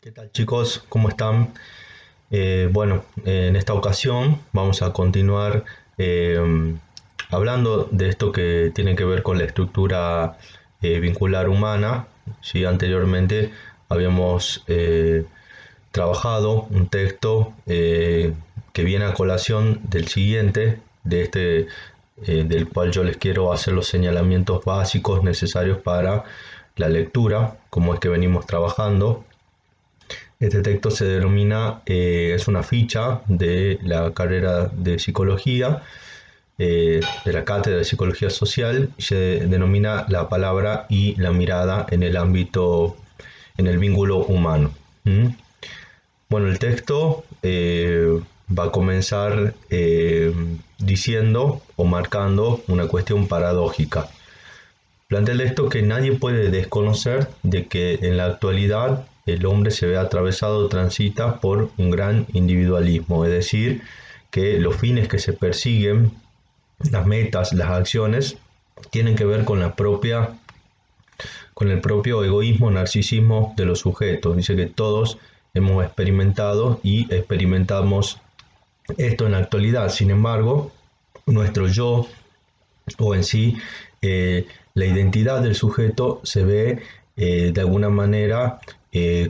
¿Qué tal chicos? ¿Cómo están? En esta ocasión vamos a continuar hablando de esto que tiene que ver con la estructura vincular humana. ¿Sí? Anteriormente habíamos trabajado un texto que viene a colación del siguiente, del cual yo les quiero hacer los señalamientos básicos necesarios para la lectura, como es que venimos trabajando. Este texto se denomina, es una ficha de la carrera de psicología, de la cátedra de psicología social, y se denomina la palabra y la mirada en el ámbito, en el vínculo humano. ¿Mm? Bueno, el texto va a comenzar diciendo o marcando una cuestión paradójica. Plantea esto que nadie puede desconocer de que en la actualidad el hombre se ve atravesado, transita por un gran individualismo, es decir, que los fines que se persiguen, las metas, las acciones, tienen que ver con con el propio egoísmo, narcisismo de los sujetos. Dice que todos hemos experimentado y experimentamos esto en la actualidad. Sin embargo, nuestro yo o en sí la identidad del sujeto se ve de alguna manera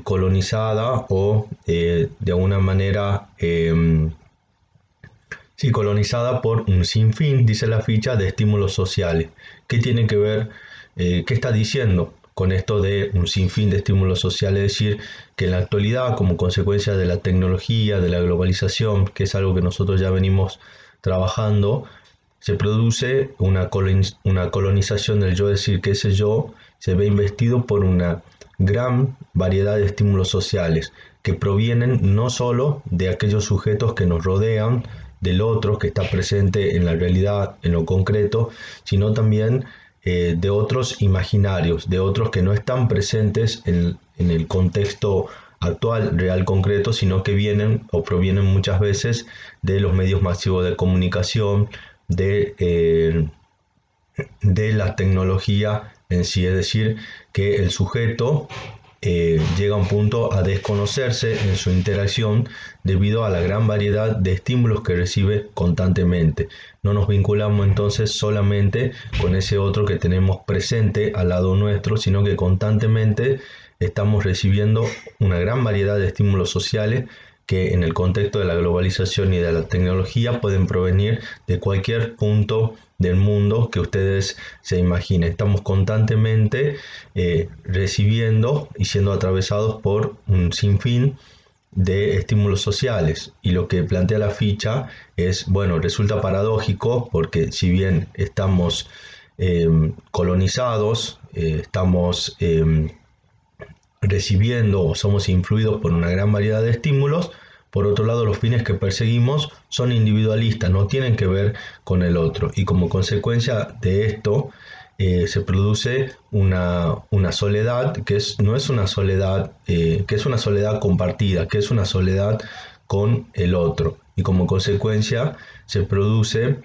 colonizada o de alguna manera sí, colonizada por un sinfín, dice la ficha, de estímulos sociales. ¿Qué tiene que ver, qué está diciendo con esto de un sinfín de estímulos sociales? Es decir, que en la actualidad, como consecuencia de la tecnología, de la globalización, que es algo que nosotros ya venimos trabajando, se produce una colonización del yo, es decir, que ese yo se ve investido por una gran variedad de estímulos sociales que provienen no solo de aquellos sujetos que nos rodean, del otro que está presente en la realidad, en lo concreto, sino también de otros imaginarios, de otros que no están presentes en el contexto actual, real, concreto, sino que vienen o provienen muchas veces de los medios masivos de comunicación, de la tecnología en sí, es decir, que el sujeto llega a un punto a desconocerse en su interacción debido a la gran variedad de estímulos que recibe constantemente. No nos vinculamos entonces solamente con ese otro que tenemos presente al lado nuestro, sino que constantemente estamos recibiendo una gran variedad de estímulos sociales que en el contexto de la globalización y de la tecnología pueden provenir de cualquier punto del mundo que ustedes se imaginen. Estamos constantemente recibiendo y siendo atravesados por un sinfín de estímulos sociales, y lo que plantea la ficha es, bueno, resulta paradójico porque si bien estamos colonizados, estamos recibiendo o somos influidos por una gran variedad de estímulos, por otro lado los fines que perseguimos son individualistas, no tienen que ver con el otro, y como consecuencia de esto se produce una soledad no es una soledad, que es una soledad compartida, que es una soledad con el otro, y como consecuencia se produce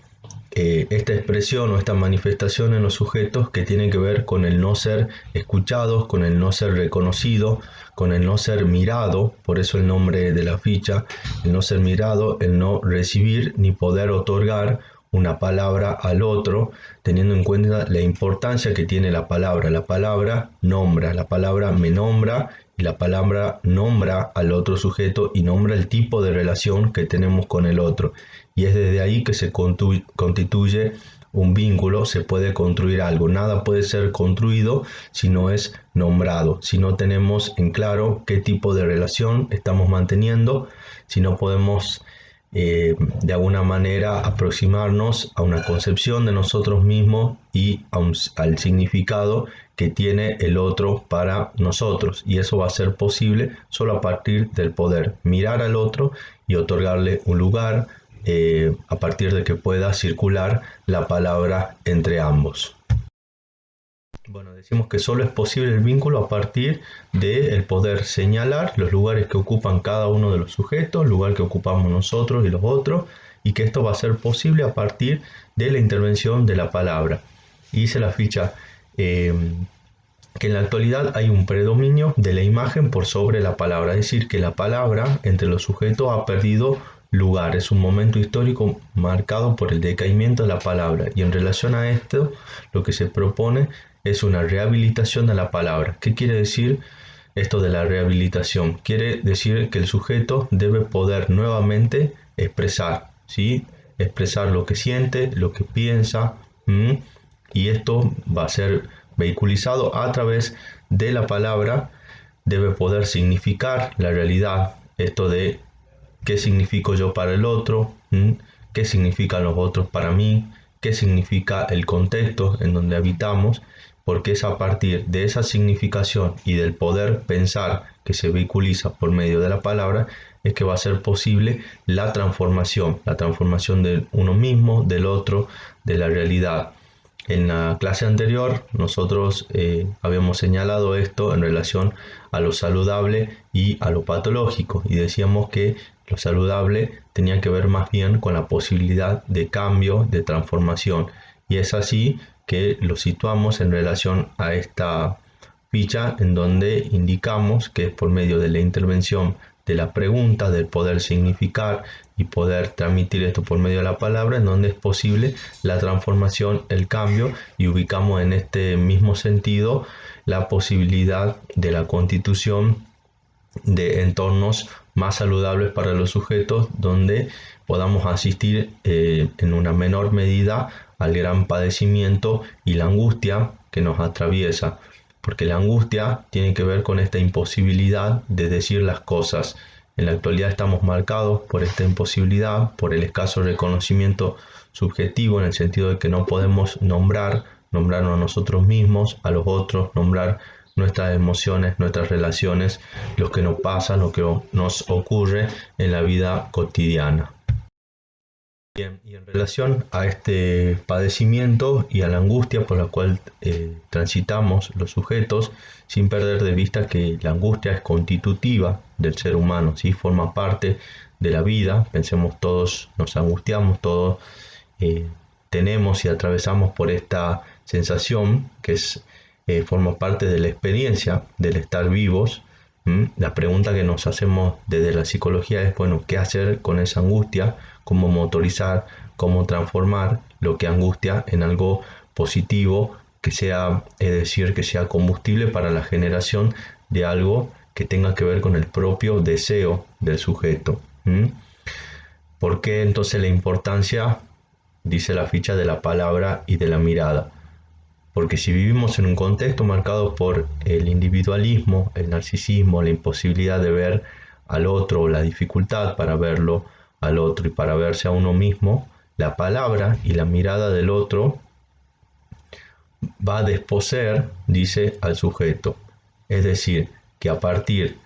esta expresión o esta manifestación en los sujetos que tienen que ver con el no ser escuchados, con el no ser reconocido, con el no ser mirado, por eso el nombre de la ficha, el no ser mirado, el no recibir ni poder otorgar una palabra al otro, teniendo en cuenta la importancia que tiene la palabra. La palabra nombra, la palabra me nombra, y la palabra nombra al otro sujeto y nombra el tipo de relación que tenemos con el otro. Y es desde ahí que se constituye un vínculo, se puede construir algo. Nada puede ser construido si no es nombrado, si no tenemos en claro qué tipo de relación estamos manteniendo, si no podemos de alguna manera aproximarnos a una concepción de nosotros mismos y al significado que tiene el otro para nosotros. Y eso va a ser posible solo a partir del poder mirar al otro y otorgarle un lugar, a partir de que pueda circular la palabra entre ambos. Bueno, decimos que solo es posible el vínculo a partir de poder señalar los lugares que ocupan cada uno de los sujetos, el lugar que ocupamos nosotros y los otros, y que esto va a ser posible a partir de la intervención de la palabra. Y dice la ficha, que en la actualidad hay un predominio de la imagen por sobre la palabra, es decir, que la palabra entre los sujetos ha perdido lugar, es un momento histórico marcado por el decaimiento de la palabra, y en relación a esto lo que se propone es una rehabilitación de la palabra. ¿Qué quiere decir esto de la rehabilitación? Quiere decir que el sujeto debe poder nuevamente expresar, ¿sí? Expresar lo que siente, lo que piensa, y esto va a ser vehiculizado a través de la palabra. Debe poder significar la realidad, esto de qué significo yo para el otro, qué significan los otros para mí, qué significa el contexto en donde habitamos, porque es a partir de esa significación y del poder pensar que se vehiculiza por medio de la palabra, es que va a ser posible la transformación de uno mismo, del otro, de la realidad. En la clase anterior nosotros habíamos señalado esto en relación a lo saludable y a lo patológico, y decíamos que lo saludable tenía que ver más bien con la posibilidad de cambio, de transformación, y es así que lo situamos en relación a esta ficha en donde indicamos que es por medio de la intervención de la pregunta, del poder significar y poder transmitir esto por medio de la palabra, en donde es posible la transformación, el cambio, y ubicamos en este mismo sentido la posibilidad de la constitución de entornos más saludables para los sujetos, donde podamos asistir en una menor medida al gran padecimiento y la angustia que nos atraviesa, porque la angustia tiene que ver con esta imposibilidad de decir las cosas. En la actualidad estamos marcados por esta imposibilidad, por el escaso reconocimiento subjetivo, en el sentido de que no podemos nombrarnos a nosotros mismos, a los otros, nombrar nuestras emociones, nuestras relaciones, lo que nos pasa, lo que nos ocurre en la vida cotidiana. Bien, y en relación a este padecimiento y a la angustia por la cual transitamos los sujetos, sin perder de vista que la angustia es constitutiva del ser humano, ¿sí? Forma parte de la vida. Pensemos, todos nos angustiamos, todos tenemos y atravesamos por esta sensación que forma parte de la experiencia del estar vivos. La pregunta que nos hacemos desde la psicología es, bueno, ¿qué hacer con esa angustia? ¿Cómo motorizar? ¿Cómo transformar lo que angustia en algo positivo, que sea, es decir, que sea combustible para la generación de algo que tenga que ver con el propio deseo del sujeto? ¿Por qué entonces la importancia, dice la ficha, de la palabra y de la mirada? Porque si vivimos en un contexto marcado por el individualismo, el narcisismo, la imposibilidad de ver al otro, la dificultad para verlo al otro y para verse a uno mismo, la palabra y la mirada del otro va a desposeer, dice, al sujeto. Es decir, que a partir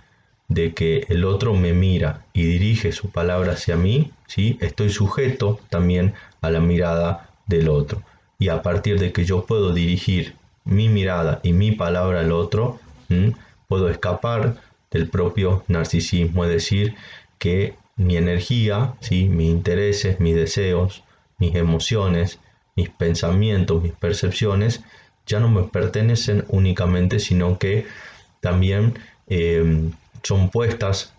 de que el otro me mira y dirige su palabra hacia mí, ¿sí? Estoy sujeto también a la mirada del otro. Y a partir de que yo puedo dirigir mi mirada y mi palabra al otro, puedo escapar del propio narcisismo, es decir, que mi energía, ¿sí? Mis intereses, mis deseos, mis emociones, mis pensamientos, mis percepciones, ya no me pertenecen únicamente, sino que también son puestas,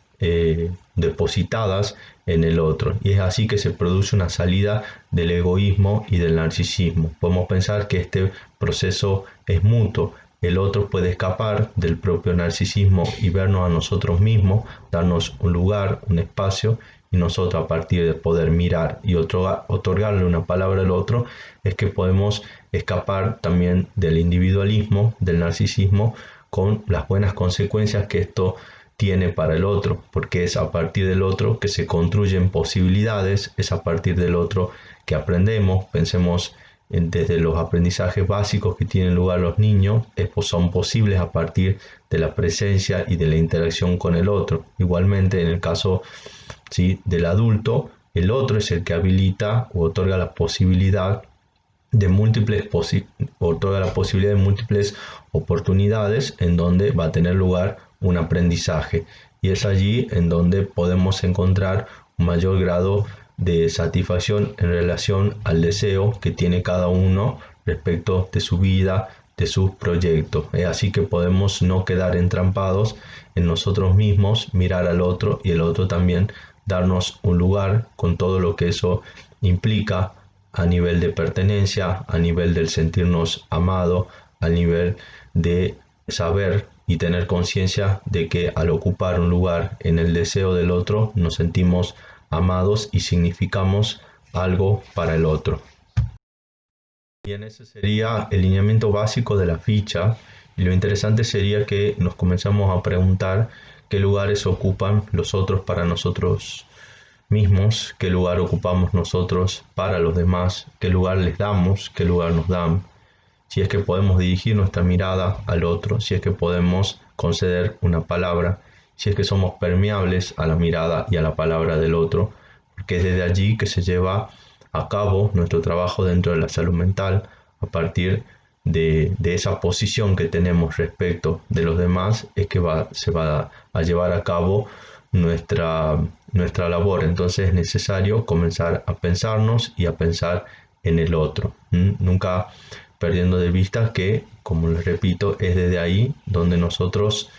depositadas en el otro. Y es así que se produce una salida del egoísmo y del narcisismo. Podemos pensar que este proceso es mutuo. El otro puede escapar del propio narcisismo y vernos a nosotros mismos, darnos un lugar, un espacio, y nosotros, a partir de poder mirar y otorgarle una palabra al otro, es que podemos escapar también del individualismo, del narcisismo, con las buenas consecuencias que esto tiene para el otro, porque es a partir del otro que se construyen posibilidades, es a partir del otro que aprendemos. Pensemos desde los aprendizajes básicos que tienen lugar los niños, son posibles a partir de la presencia y de la interacción con el otro. Igualmente, en el caso, ¿sí?, del adulto, el otro es el que habilita o otorga la posibilidad de múltiples oportunidades en donde va a tener lugar un aprendizaje, y es allí en donde podemos encontrar un mayor grado de satisfacción en relación al deseo que tiene cada uno respecto de su vida, de sus proyectos. Es así que podemos no quedar entrampados en nosotros mismos, mirar al otro y el otro también darnos un lugar con todo lo que eso implica a nivel de pertenencia, a nivel del sentirnos amado, a nivel de saber y tener conciencia de que al ocupar un lugar en el deseo del otro nos sentimos amados y significamos algo para el otro. Bien, ese sería el lineamiento básico de la ficha y lo interesante sería que nos comenzamos a preguntar qué lugares ocupan los otros para nosotros mismos, qué lugar ocupamos nosotros para los demás, qué lugar les damos, qué lugar nos dan, si es que podemos dirigir nuestra mirada al otro, si es que podemos conceder una palabra, si es que somos permeables a la mirada y a la palabra del otro, porque es desde allí que se lleva a cabo nuestro trabajo dentro de la salud mental, a partir de esa posición que tenemos respecto de los demás, es que se va a llevar a cabo nuestra labor. Entonces es necesario comenzar a pensarnos y a pensar en el otro. Nunca perdiendo de vista que, como les repito, es desde ahí donde nosotros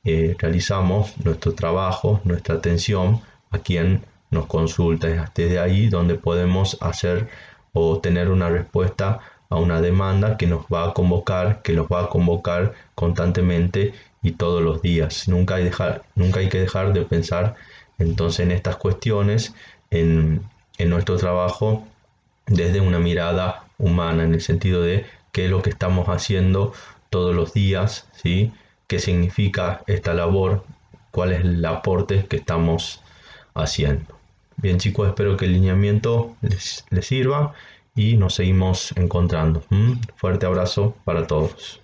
realizamos nuestro trabajo, nuestra atención a quien nos consulta. Es desde ahí donde podemos hacer o tener una respuesta a una demanda que nos va a convocar, que los va a convocar constantemente y todos los días. Nunca hay que dejar de pensar entonces en estas cuestiones, en nuestro trabajo desde una mirada humana, en el sentido de qué es lo que estamos haciendo todos los días, ¿sí? ¿Qué significa esta labor? ¿Cuál es el aporte que estamos haciendo? Bien, chicos, espero que el lineamiento les sirva y nos seguimos encontrando. Fuerte abrazo para todos.